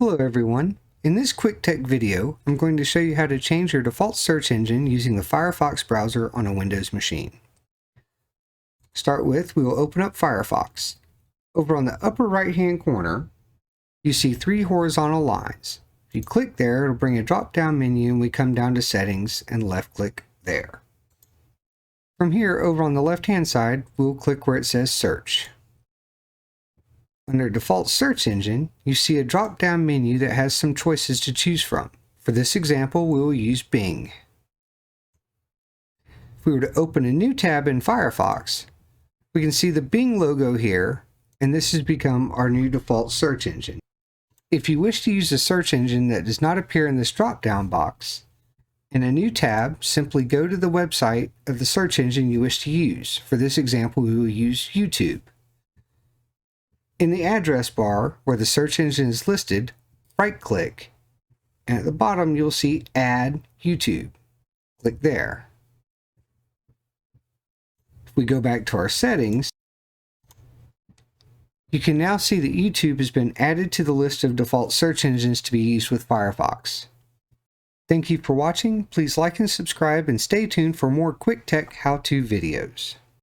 Hello everyone. In this quick tech video, I'm going to show you how to change your default search engine using the Firefox browser on a Windows machine. Start with, we will open up Firefox. Over on the upper right hand corner, you see three horizontal lines. If you click there, it'll bring a drop-down menu and we come down to Settings and left-click there. From here, over on the left-hand side, we'll click where it says Search. Under Default Search Engine, you see a drop-down menu that has some choices to choose from. For this example, we will use Bing. If we were to open a new tab in Firefox, we can see the Bing logo here, and this has become our new default search engine. If you wish to use a search engine that does not appear in this drop-down box, in a new tab, simply go to the website of the search engine you wish to use. For this example, we will use YouTube. In the address bar, where the search engine is listed, right-click, and at the bottom you'll see Add YouTube. Click there. If we go back to our settings, you can now see that YouTube has been added to the list of default search engines to be used with Firefox. Thank you for watching. Please like and subscribe and stay tuned for more quick tech how-to videos.